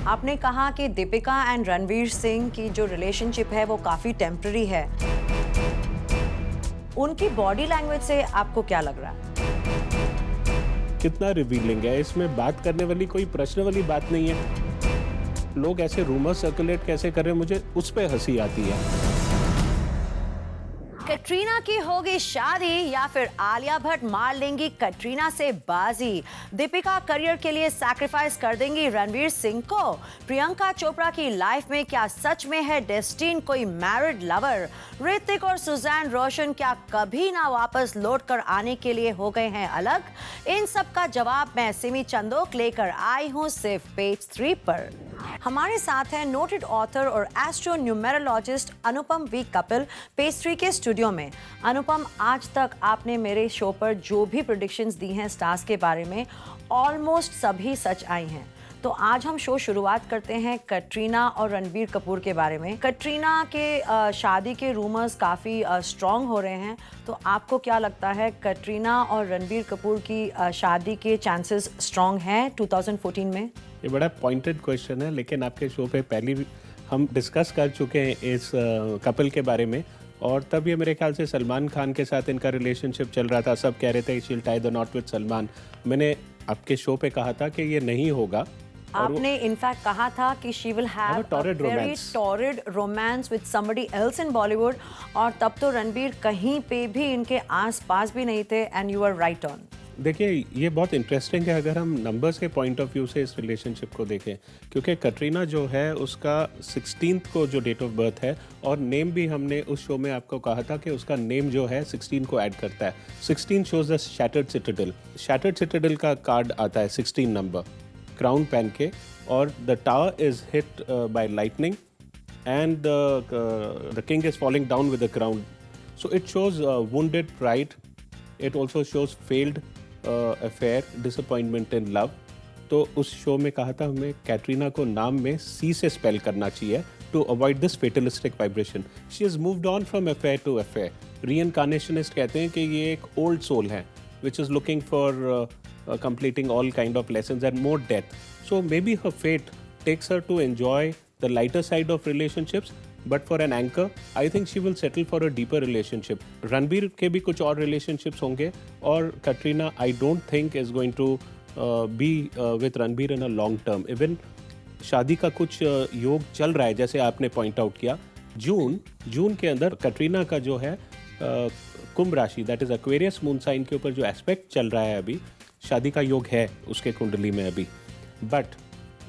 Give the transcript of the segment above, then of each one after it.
आपने कहा कि दीपिका एंड रणवीर सिंह की जो रिलेशनशिप है वो काफी टेम्पररी है। उनकी बॉडी लैंग्वेज से आपको क्या लग रहा है? कितना रिवीलिंग है, इसमें बात करने वाली कोई प्रश्न वाली बात नहीं है। लोग ऐसे रूमर सर्कुलेट कैसे कर रहे हैं, मुझे उस पे हंसी आती है। कटरीना की होगी शादी या फिर आलिया भट्ट मार लेंगी कटरीना से बाजी? दीपिका करियर के लिए सैक्रिफाइस कर देंगी रणवीर सिंह को? प्रियंका चोपड़ा की लाइफ में क्या सच में है डेस्टिन कोई मैरिड लवर? ऋतिक और सुजैन रोशन क्या कभी ना वापस लौट कर आने के लिए हो गए हैं अलग? इन सब का जवाब मैं सिमी चंदोक लेकर आई हूँ सिर्फ पेज 3 पर। हमारे साथ हैं नोटेड ऑथर और astro numerologist Anupam V Kapil page 3 के स्टूडियो में। अनुपम, आज तक आपने मेरे शो पर जो भी प्रेडिक्शंस दी हैं स्टार्स के बारे में, ऑलमोस्ट सभी सच आई हैं। तो आज हम शो शुरुआत करते हैं कटरीना और रणबीर कपूर के बारे में। कटरीना के शादी के रूमर्स काफ़ी स्ट्रॉन्ग हो रहे हैं, तो आपको क्या लगता है कटरीना और रणबीर कपूर की शादी के चांसेस स्ट्रॉन्ग हैं 2014 में? ये बड़ा पॉइंटेड क्वेश्चन है, लेकिन आपके शो पे पहले भी हम डिस्कस कर चुके हैं इस कपल के बारे में, और तब ये मेरे ख्याल से सलमान खान के साथ इनका रिलेशनशिप चल रहा था। सब कह रहे थे she will tie the not with Salman. मैंने आपके शो पे कहा था कि ये नहीं होगा। आपने इनफैक्ट कहा था कि she will have a very torrid romance with somebody else in Bollywood, और तब तो रणबीर कहीं पे भी इनके आसपास भी नहीं थे, and you are right on. देखिए, ये बहुत इंटरेस्टिंग है अगर हम नंबर्स के पॉइंट ऑफ व्यू से इस रिलेशनशिप को देखें, क्योंकि कटरीना जो है उसका 16th को जो डेट ऑफ बर्थ है, और नेम भी हमने उस शो में आपको कहा था कि उसका नेम जो है 16 को ऐड करता है। 16 shows the shattered Citadel. Shattered Citadel का कार्ड आता है 16 नंबर, क्राउन पहन के, और the tower is hit by lightning and the king is falling down with the crown. So it shows wounded pride, it also shows failed affair, disappointment in love. तो उस show में कहा था हमें कैटरीना को नाम में सी से स्पेल करना चाहिए to avoid this fatalistic vibration. She is moved on from affair to affair. Reincarnationist कहते हैं कि ये एक ओल्ड सोल है which is looking for completing all kind of lessons and more depth. So maybe her fate takes her to enjoy the lighter side of relationships, but for an anchor, I think she will settle for a deeper relationship. Ranbir के भी कुछ और relationships होंगे, और Katrina I don't think is going to be with Ranbir in a long term. Even शादी का कुछ योग चल रहा है, जैसे आपने पॉइंट आउट किया। जून के अंदर कटरीना का जो है कुंभ राशि, that is Aquarius moon sign के ऊपर जो एस्पेक्ट चल रहा है, अभी शादी का योग है उसके कुंडली में अभी। बट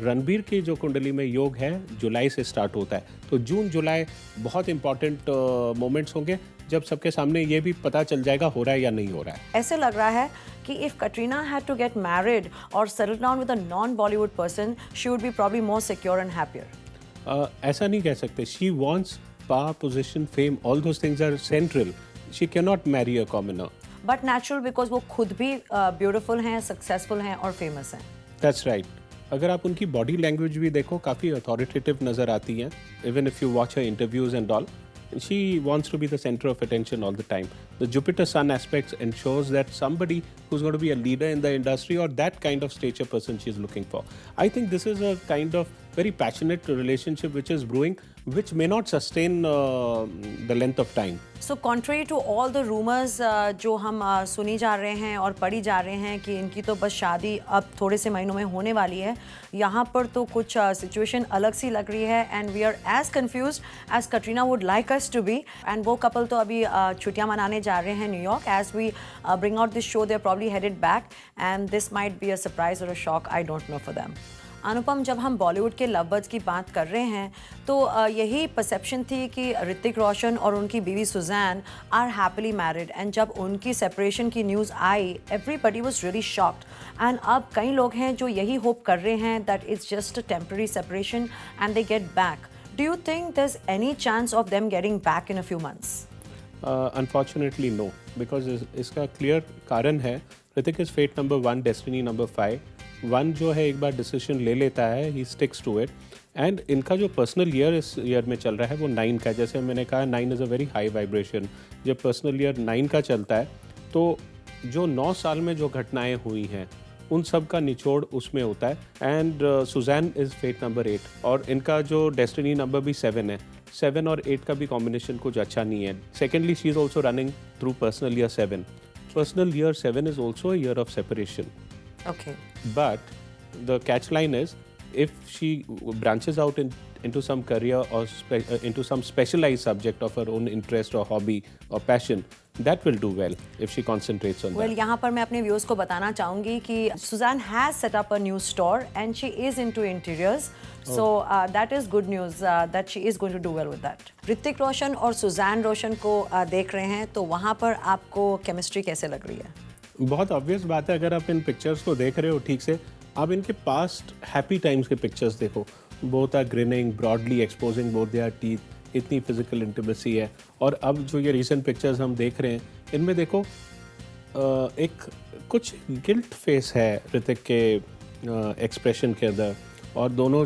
रणबीर की जो कुंडली में योग है जुलाई से स्टार्ट होता है, तो जून जुलाई बहुत इंपॉर्टेंट मोमेंट्स होंगे जब सबके सामने ये भी पता चल जाएगा हो रहा है या नहीं हो रहा है। ऐसे लग रहा है कि if Katrina had to get married और settle down with a non Bollywood person, she would be probably more secure and happier. ऐसा नहीं कह सकते। She wants power, position, fame, all those things are central. She can not marry a commoner. But natural, because वो खुद भी beautiful हैं, successful हैं और फेमस हैं। That's right. अगर आप उनकी बॉडी लैंग्वेज भी देखो, काफ़ी अथॉरिटेटिव नज़र आती हैं। Even if you watch her interviews and all, she wants to be the center of attention all the time. The Jupiter Sun aspects ensures that somebody who's going to be a leader in the industry, or that kind of stature person she's looking for. I think this is a kind of very passionate relationship which is brewing, which may not sustain the length of time. So contrary to all the rumors जो हम सुनी जा रहे हैं और पढ़ी जा रहे हैं कि इनकी तो बस शादी अब थोड़े से महीनों में होने वाली है, यहाँ पर तो कुछ सिचुएशन अलग सी लग रही है, and we are as confused as Katrina would like us to be. And वो कपल तो अभी छुट्टियाँ मनाने जा रहे हैं New York. As we bring out this show, they are probably headed back, and this might be a surprise और a shock, I don't know for them. Anupam, जब हम बॉलीवुड के लवबर्ड्स की बात कर रहे हैं, तो यही परसेप्शन थी कि ऋतिक रोशन और उनकी बीवी Sussanne are happily married, and जब उनकी सेपरेशन की न्यूज़ आई, everybody was really shocked. And अब कई लोग हैं जो यही होप कर रहे हैं that it's just a temporary separation and they get back. Do you think there is any chance of them getting back in a few months? Unfortunately no, because इसका क्लियर कारण है। Hrithik is fate number 1, destiny number 5। 1 जो है एक बार decision ले लेता है, ही sticks to it. And इनका जो पर्सनल ईयर इस ईयर में चल रहा है वो 9 का, जैसे मैंने कहा 9 is a very high vibration. जब पर्सनल ईयर 9 का चलता है, तो जो 9 साल में जो घटनाएं हुई हैं उन सब का निचोड़ उसमें होता है। And Sussanne is fate number 8 और इनका जो डेस्टिनी नंबर भी 7 है। 7 और 8 का भी कॉम्बिनेशन कुछ अच्छा नहीं है। Secondly she is also running through personal year 7। Personal year 7 is also a year of separation. Okay. But the catch line is, if she branches out into some career or into some specialized subject of her own interest or hobby or passion, that will do well if she concentrates on Well, that. यहाँ पर मैं अपने viewers को बताना चाहूँगी कि Suzanne has set up a new store and she is into interiors. So that is good news that she is going to do well with that. Hrithik Roshan और Suzanne रोशन को देख रहे हैं तो वहाँ पर आपको केमिस्ट्री कैसे लग रही है? बहुत ऑब्वियस बात है, अगर आप इन पिक्चर्स को देख रहे हो ठीक से, आप इनके पास्ट हैप्पी टाइम्स के पिक्चर्स देखो। Both are grinning, broadly exposing both their teeth, इतनी फिजिकल इंटिमेसी है। और अब जो ये रीसेंट पिक्चर्स हम देख रहे हैं, इनमें देखो एक कुछ गिल्ट फेस है ऋतिक के एक्सप्रेशन के अंदर, और दोनों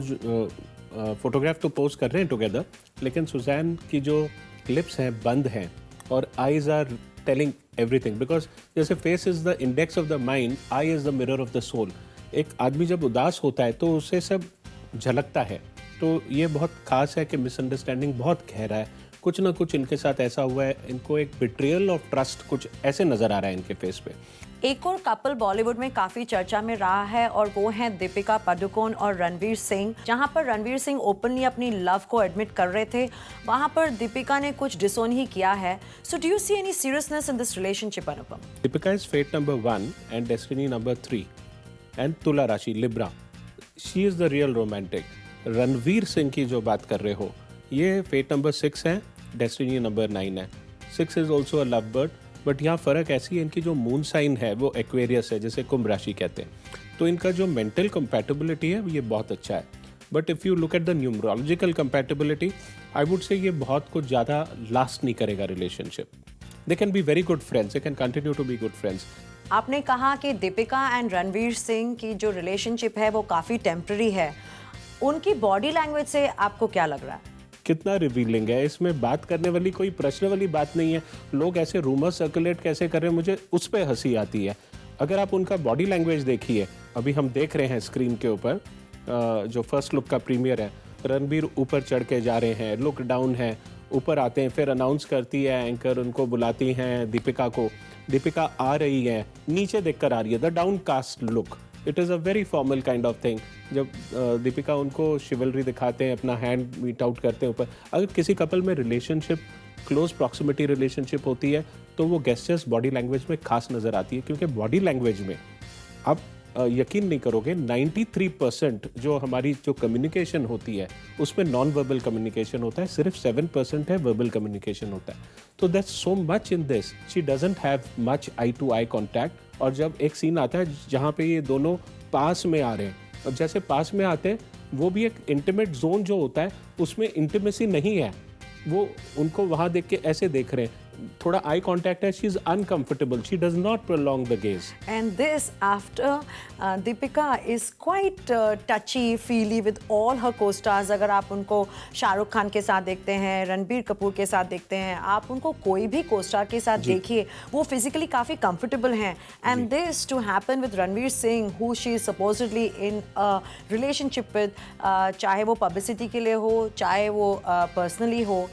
फोटोग्राफ तो पोस्ट कर रहे हैं टुगेदर, लेकिन सुजैन की जो लिप्स हैं बंद हैं और eyes are telling everything, because जैसे face is the index of the mind, eye is the mirror of the soul. एक आदमी जब उदास होता है तो उसे सब झलकता है। तो ये बहुत खास है कि मिसअंडरस्टैंडिंग बहुत गहरा है, कुछ ना कुछ इनके साथ ऐसा हुआ है, इनको एक बिट्रियल ऑफ ट्रस्ट कुछ ऐसे नजर आ रहा है इनके फेस पे। एक और कपल बॉलीवुड में काफी चर्चा में रहा है और वो हैं दीपिका पादुकोण और रणवीर सिंह। जहां पर रणवीर सिंह ओपनली अपनी लव को एडमिट कर रहे थे, वहां पर दीपिका ने कुछ डिसोन ही किया है। So do you see any seriousness in this relationship, Anupam? Deepika is fate number 1 and destiny number 3 and तुला राशि Libra. She is the real romantic. Ranveer Singh की जो बात कर रहे हो, ये फेट नंबर 6 है, डेस्टिनी नंबर 9 है। 6 is also a love bird, but यहाँ फ़र्क ऐसी है, इनकी जो मून साइन है वो एक्वेरियस है, जैसे कुंभ राशि कहते हैं। तो इनका जो मेंटल कंपैटिबिलिटी है ये बहुत अच्छा है। But if you look at the numerological compatibility, I would say ये बहुत कुछ ज़्यादा लास्ट नहीं करेगा relationship. They can be very good friends, they can continue to be good friends. आपने कहा कि दीपिका एंड रणवीर सिंह की जो रिलेशनशिप है वो काफी टेम्पररी है। उनकी बॉडी लैंग्वेज से आपको क्या लग रहा है? कितना रिवीलिंग है, इसमें बात करने वाली कोई प्रश्न वाली बात नहीं है। लोग ऐसे रूमर सर्कुलेट कैसे कर रहे हैं, मुझे उस पर हंसी आती है। अगर आप उनका बॉडी लैंग्वेज देखिए, अभी हम देख रहे हैं स्क्रीन के ऊपर जो फर्स्ट लुक का प्रीमियर है, रणबीर ऊपर चढ़ के जा रहे हैं, लुक डाउन है, ऊपर आते हैं, फिर अनाउंस करती है एंकर, उनको बुलाती हैं दीपिका को, दीपिका आ रही है, नीचे देखकर आ रही है, the downcast look. It is a very formal kind of thing. जब दीपिका उनको शिवलरी दिखाते हैं, अपना हैंड मीट आउट करते हैं ऊपर। अगर किसी कपल में रिलेशनशिप, क्लोज प्रॉक्सिमिटी रिलेशनशिप होती है तो वो गेस्चर्स बॉडी लैंग्वेज में खास नज़र आती है, क्योंकि बॉडी लैंग्वेज में आप यकीन नहीं करोगे 93% जो हमारी जो कम्युनिकेशन होती है उसमें नॉन वर्बल कम्युनिकेशन होता है, सिर्फ 7% है वर्बल कम्युनिकेशन होता है। तो that's so much in this, she doesn't have much eye to eye contact. और जब एक सीन आता है जहाँ पे ये दोनों पास में आ रहे हैं, और जैसे पास में आते हैं वो भी एक इंटीमेट जोन जो होता है उसमें इंटीमेसी नहीं है, वो उनको वहाँ देख के ऐसे देख रहे हैं, थोड़ा आई कांटेक्ट है, she is uncomfortable, she does not prolong the gauge. And this after Deepika is quite touchy feely with all her co-stars. अगर आप उनको शाहरुख खान के साथ देखते हैं, रणबीर कपूर के साथ देखते हैं, आप उनको कोई भी co-star के साथ देखिए, वो फिजिकली काफ़ी कंफर्टेबल हैं। And this to happen with Ranveer Singh, who she is supposedly in a relationship with, चाहे वो publicity के लिए हो, चाहे वो personally हो,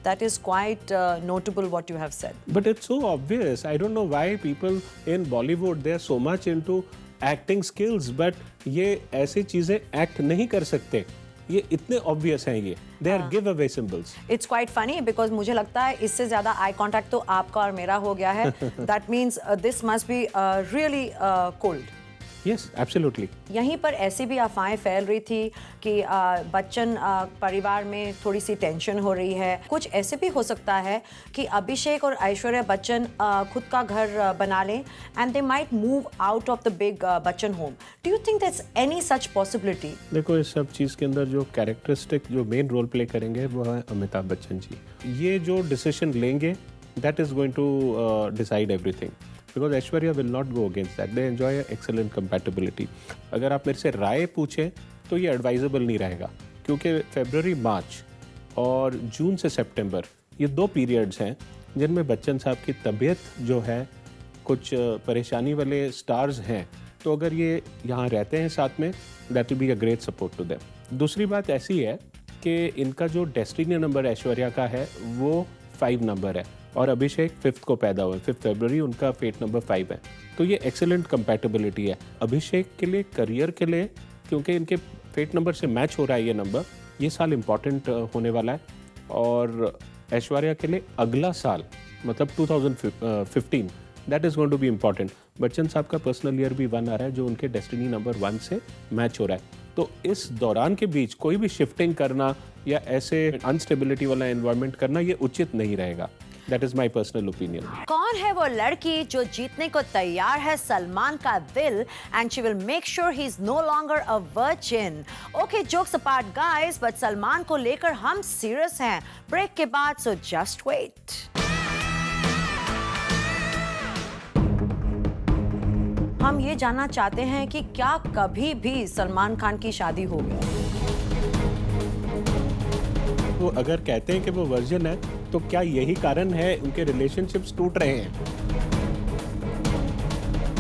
that is quite notable what you have said. But it's so obvious. I don't know why people in Bollywood they are so much into acting skills, but ये ऐसी चीजें act नहीं कर सकते, ये इतने obvious हैं ये. They are giveaway symbols. It's quite funny because मुझे लगता है इससे ज़्यादा eye contact तो आपका और मेरा हो गया है. That means this must be really cold. Yes, absolutely. यहीं पर ऐसी भी अफवाहें फैल रही थी कि बच्चन परिवार में थोड़ी सी टेंशन हो रही है। कुछ ऐसे भी हो सकता है कि अभिषेक और ऐश्वर्या बच्चन खुद का घर बना लें and they might move out of the big Bachchan home. Do you think that's any such possibility? देखो, इस सब चीज़ के अंदर जो कैरेक्टरिस्टिक जो मेन रोल प्ले करेंगे वो है अमिताभ बच्चन जी। ये जो डिसीजन लेंगे that is going to decide everything, because Aishwarya will not go against that, they enjoy excellent compatibility. अगर आप मेरे से राय पूछें तो ये एडवाइजेबल नहीं रहेगा, क्योंकि फरवरी, मार्च और जून से सितंबर ये 2 पीरियड्स हैं जिनमें बच्चन साहब की तबीयत जो है, कुछ परेशानी वाले स्टार्स हैं तो अगर ये यहाँ रहते हैं साथ में, that will be a great support to them. दूसरी बात ऐसी है कि इनका जो डेस्टिनी नंबर ऐश्वर्या का है वो 5 नंबर है और अभिषेक 5th को पैदा हुए, 5 फरवरी उनका फेट नंबर 5 है। तो ये एक्सेलेंट कंपैटिबिलिटी है अभिषेक के लिए, करियर के लिए, क्योंकि इनके फेट नंबर से मैच हो रहा है ये नंबर, ये साल इम्पॉर्टेंट होने वाला है। और ऐश्वर्या के लिए अगला साल मतलब 2015 that is going to be important. Bachchan साहब का पर्सनल ईयर भी 1 आ रहा है जो उनके डेस्टिनी नंबर 1 से मैच हो रहा है। तो इस दौरान के बीच कोई भी शिफ्टिंग करना या ऐसे अनस्टेबिलिटी वाला एनवायरनमेंट करना ये उचित नहीं रहेगा। That is my personal opinion. कौन है वो लड़की जो जीतने को तैयार है सलमान का दिल and she will make sure he is no longer a virgin? Okay, jokes apart guys, but Salman को लेकर हम सीरियस हैं। ब्रेक के बाद, सो जस्ट वेट। हम ये जानना चाहते हैं कि क्या कभी भी सलमान खान की शादी हो गई? वो अगर कहते हैं कि वो वर्जन है तो क्या यही कारण है उनके रिलेशनशिप्स टूट रहे हैं?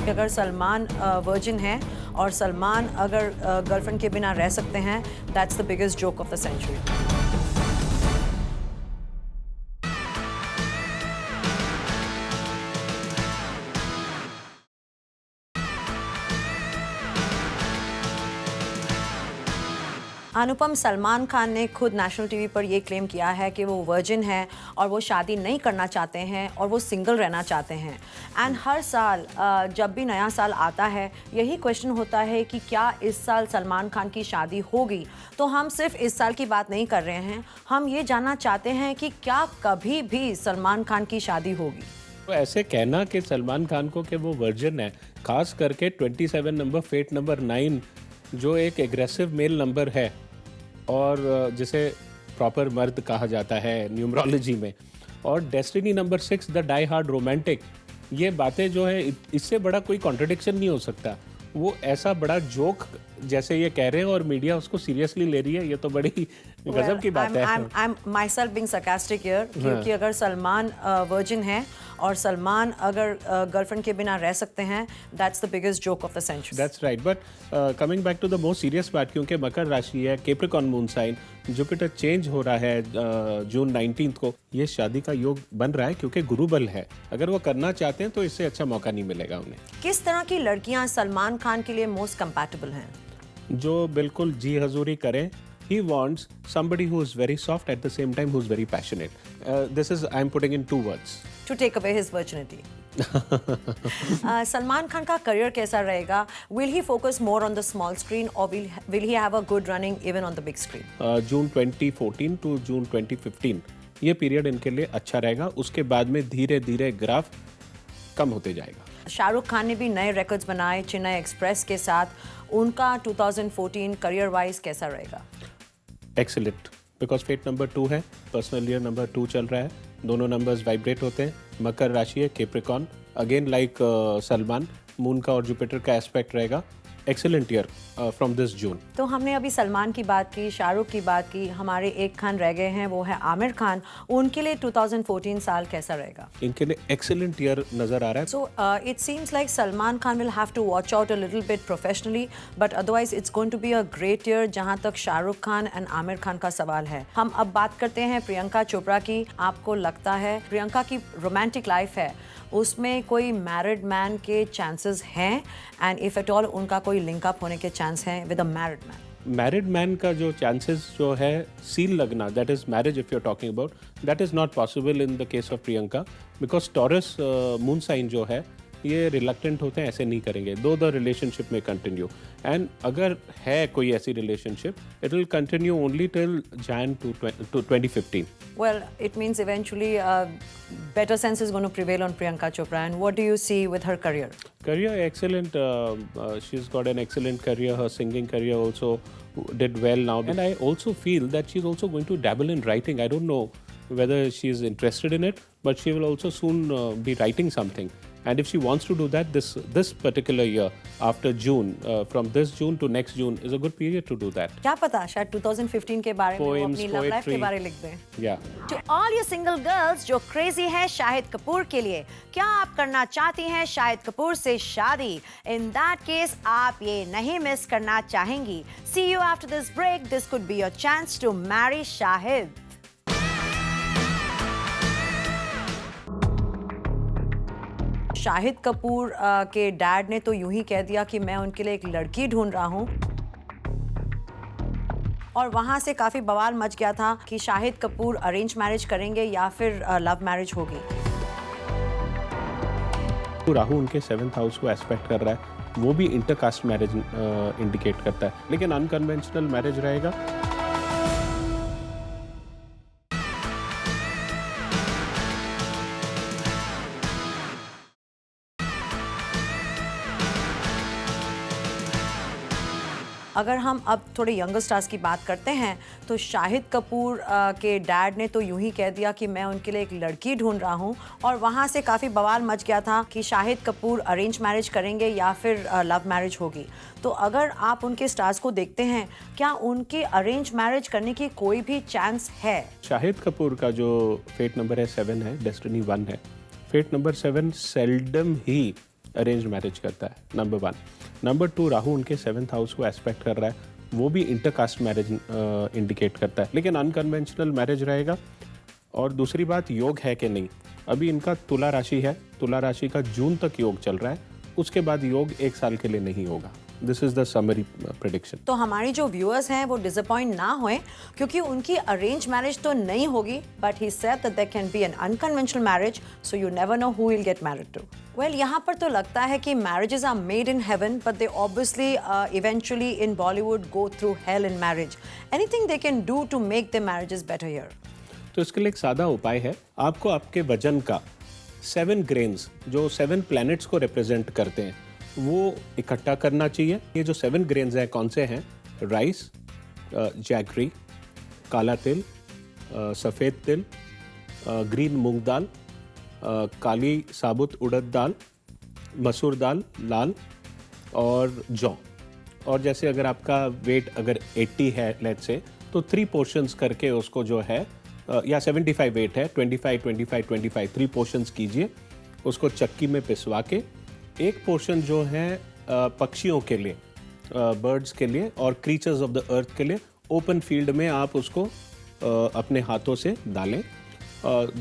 अगर सलमान वर्जिन है और सलमान अगर गर्लफ्रेंड के बिना रह सकते हैं, that's the biggest joke of the century. Anupam, Salman Khan ने खुद नेशनल टीवी पर यह क्लेम किया है कि वो वर्जिन है और वो शादी नहीं करना चाहते हैं और वो सिंगल रहना चाहते हैं। एंड हर साल जब भी नया साल आता है यही क्वेश्चन होता है कि क्या इस साल सलमान खान की शादी होगी। तो हम सिर्फ इस साल की बात नहीं कर रहे हैं, हम ये जानना चाहते हैं कि क्या कभी भी सलमान खान की शादी होगी। तो ऐसे कहना कि सलमान खान को कि वो वर्जिन है, खास करके 27 नंबर, फेट नंबर 9 जो एक एग्रेसिव मेल नंबर है और जिसे प्रॉपर मर्द कहा जाता है न्यूमरोलॉजी में, और destiny number 6 the die hard romantic, ये बातें जो है इससे बड़ा कोई कॉन्ट्रडिक्शन नहीं हो सकता। वो ऐसा बड़ा जोक जैसे ये कह रहे हैं और मीडिया उसको सीरियसली ले रही है, ये तो बड़ी गजब की बात है। I am my self being sarcastic here, क्योंकि अगर सलमान वर्जिन है और सलमान अगर गर्लफ्रेंड के बिना रह सकते हैं, that's the biggest joke of the century. That's right, but coming back to the most serious part, क्योंकि मकर राशि है, Capricorn moon sign, Jupiter change हो रहा है जून 19 को, ये शादी का योग बन रहा है क्योंकि गुरु बल है। अगर वो करना चाहते हैं तो इससे अच्छा मौका नहीं मिलेगा उन्हें। किस तरह की लड़कियां सलमान खान के लिए मोस्ट कंपैटिबल हैं? जो बिल्कुल जी हजूरी करें। He wants somebody who is very soft at the same time who is very passionate. This is I'm putting in 2 words. To take away his virginity. Salman Khan का करियर कैसा रहेगा? Will he focus more on the small screen or will he have a good running even on the big screen? June 2014 to जून 2015 ये period इनके लिए अच्छा रहेगा। उसके बाद में धीरे धीरे ग्राफ कम होते जाएगा। शाहरुख खान ने भी नए रिकॉर्ड्स बनाए चेन्नई एक्सप्रेस के साथ, उनका 2014 करियर वाइज कैसा रहेगा? एक्सीलेंट, बिकॉज फेट नंबर 2 है, पर्सनल ईयर नंबर 2 चल रहा है, दोनों नंबर्स वाइब्रेट होते हैं। मकर राशि है, Capricorn, again like Salman, moon का और जुपिटर का एस्पेक्ट रहेगा। एक्सीलेंट ईयर फ्रॉम दिस जून। तो हमने अभी सलमान की बात की, शाहरुख की बात की, हमारे एक खान रह गए हैं, वो है आमिर खान। उनके लिए 2014 साल कैसा रहेगा? इनके लिए एक्सीलेंट ईयर नजर आ रहा है। So it seems like Salman Khan will have to watch out a little bit professionally, but otherwise it's going to be a great year जहां तक शाहरुख खान एंड आमिर खान का सवाल है। हम अब बात करते हैं प्रियंका चोपड़ा की। आपको लगता है प्रियंका की रोमांटिक लाइफ है, उसमें कोई मैरिड मैन के चांसेस हैं, एंड इफ एट ऑल उनका कोई लिंकअप होने के चांस हैं with a married man? Married man का जो चांसेस जो है सील लगना, that is marriage if you are talking about, that is not possible in the case of Priyanka, because Taurus moon sign जो है ये रिलक्टेंट होते हैं, ऐसे नहीं करेंगे, दो द रिलेशनशिप में कंटिन्यू। एंड अगर है कोई ऐसी relationship, it will continue only till Jan to 2015. Well, it means eventually better sense is going to prevail on Priyanka Chopra. And what do you see with her career? Career excellent. She's got an excellent career. Her singing career also did well now. And I also feel that she's also going to dabble in writing. I don't know whether she's interested in it, but she will also soon be writing something. And if she wants to do that, this particular year, after June, from this June to next June is a good period to do that. क्या पता शायद 2015 के बारे में वो Poems, अपनी love life के poetry. बारे लिख दें। Yeah. To all you single girls जो crazy हैं शाहिद कपूर के लिए, क्या आप करना चाहती हैं शाहिद कपूर से शादी? In that case, आप ये नहीं मिस करना चाहेंगी। See you after this break. This could be your chance to marry Shahid. Shahid Kapoor के डैड ने तो यूं ही कह दिया कि मैं उनके लिए एक लड़की ढूंढ रहा हूं, और वहां से काफी बवाल मच गया था कि शाहिद कपूर अरेंज मैरिज करेंगे या फिर लव मैरिज होगी। तो राहु उनके 7th हाउस को एस्पेक्ट कर रहा है, वो भी इंटरकास्ट मैरिज इंडिकेट करता है, लेकिन अनकन्वेंशनल मैरिज रहेगा। अगर हम अब थोड़े यंगर स्टार्स की बात करते हैं तो शाहिद कपूर के डैड ने तो यूं ही कह दिया कि मैं उनके लिए एक लड़की ढूंढ रहा हूं, और वहां से काफ़ी बवाल मच गया था कि शाहिद कपूर अरेंज मैरिज करेंगे या फिर लव मैरिज होगी। तो अगर आप उनके स्टार्स को देखते हैं, क्या उनके अरेंज मैरिज करने की कोई भी चांस है? शाहिद कपूर का जो फेट नंबर है 7 है, डेस्टिनी 1 है। फेट नंबर 7 सेल्डम ही अरेंज मैरिज करता है, नंबर 1। नंबर 2, राहु उनके 7th हाउस को एस्पेक्ट कर रहा है, वो भी इंटरकास्ट मैरिज इंडिकेट करता है, लेकिन अनकन्वेंशनल मैरिज रहेगा। और दूसरी बात, योग है कि नहीं। अभी इनका तुला राशि है, तुला राशि का जून तक योग चल रहा है, उसके बाद योग 1 साल के लिए नहीं होगा। This is the summary prediction. तो हमारी जो व्यूअर्स हैं वो डिसअपॉइंट ना होएं, क्योंकि उनकी अरेंज मैरिज तो नहीं होगी, but he said that there can be an unconventional marriage, so you never know who will get married to. Well, यहाँ पर तो लगता है कि marriages are made in heaven, but they obviously eventually in Bollywood go through hell in marriage. Anything they can do to make the marriages better here? तो इसके लिए एक सादा उपाय है, आपको आपके वजन का 7 ग्रेन्स जो 7 प्लैनेट्स को रिप्रेजेंट करते हैं वो इकट्ठा करना चाहिए। ये जो 7 ग्रेन्स हैं कौन से हैं? राइस, जैगरी, काला तिल, सफ़ेद तिल, ग्रीन मूंग दाल, काली साबुत उड़द दाल, मसूर दाल लाल, और जौ। और जैसे अगर आपका वेट अगर 80 है लेट्स से, तो 3 पोर्शंस करके उसको जो है, या 75 वेट है, 25 25 25 3 पोर्शंस कीजिए। उसको चक्की में पिसवा के एक पोर्शन जो है पक्षियों के लिए, बर्ड्स के लिए और क्रीचर्स ऑफ द अर्थ के लिए ओपन फील्ड में आप उसको अपने हाथों से डालें।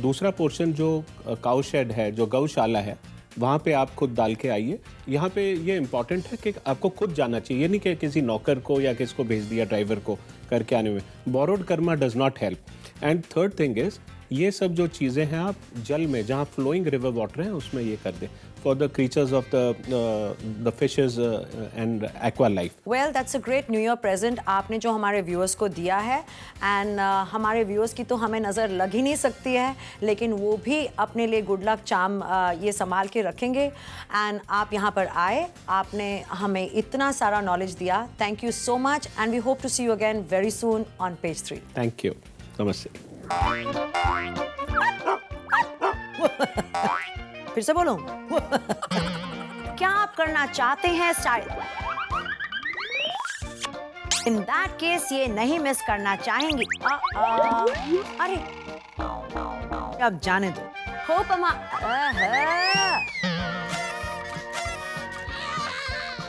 दूसरा पोर्शन जो काउ शेड है, जो गौशाला है, वहाँ पे आप खुद डाल के आइए। यहाँ पे ये इम्पॉर्टेंट है कि आपको खुद जाना चाहिए, ये नहीं कि किसी नौकर को या किसको भेज दिया ड्राइवर को करके आने में। Borrowed Karma does not help. And third thing is, ये सब जो चीज़ें हैं आप जल में, जहाँ फ्लोइंग रिवर वाटर है उसमें ये कर दें, for the creatures of the fishes and aqua life. Well, that's a great new year present आपने जो हमारे व्यूअर्स को दिया है। एंड हमारे व्यूअर्स की तो हमें नज़र लग ही नहीं सकती है, लेकिन वो भी अपने लिए गुड लक चार्म ये संभाल के रखेंगे। एंड आप यहाँ पर आए, आपने हमें इतना सारा नॉलेज दिया। Thank you so much, and we hope to see you again very soon on page 3। Thank you, नमस्ते। फिर से बोलूं? क्या आप करना चाहते हैं शायद? इन दैट केस ये नहीं मिस करना चाहेंगी। अरे अब जाने दो। होप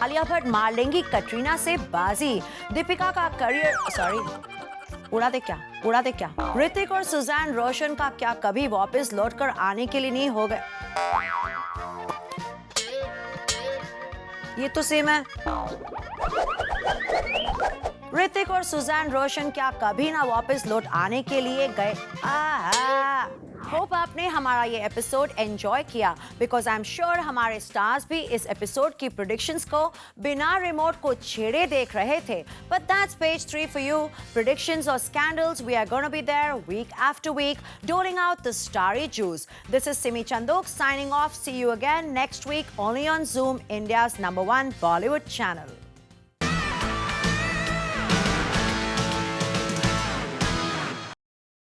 आलिया भट्ट मार लेंगी कटरीना से बाजी। दीपिका का करियर उड़ा दे क्या? ऋतिक और सुजैन रोशन का क्या कभी वापस लौटकर आने के लिए नहीं हो गए? ये तो सेम है। ऋतिक और सुजैन रोशन क्या कभी ना वापस लौट आने के लिए गए? होप आपने हमारा ये एपिसोड एंजॉय किया, बिकॉज आई एम श्योर हमारे स्टार्स भी इस एपिसोड की प्रेडिक्शंस को बिना रिमोट को छेड़े देख रहे थे। But that's page 3 for you. Predictions और scandals, we are gonna be there week after week, doling out the starry juice. This is Simi Chandok signing off. See you again next week only on Zoom, India's #1 Bollywood channel.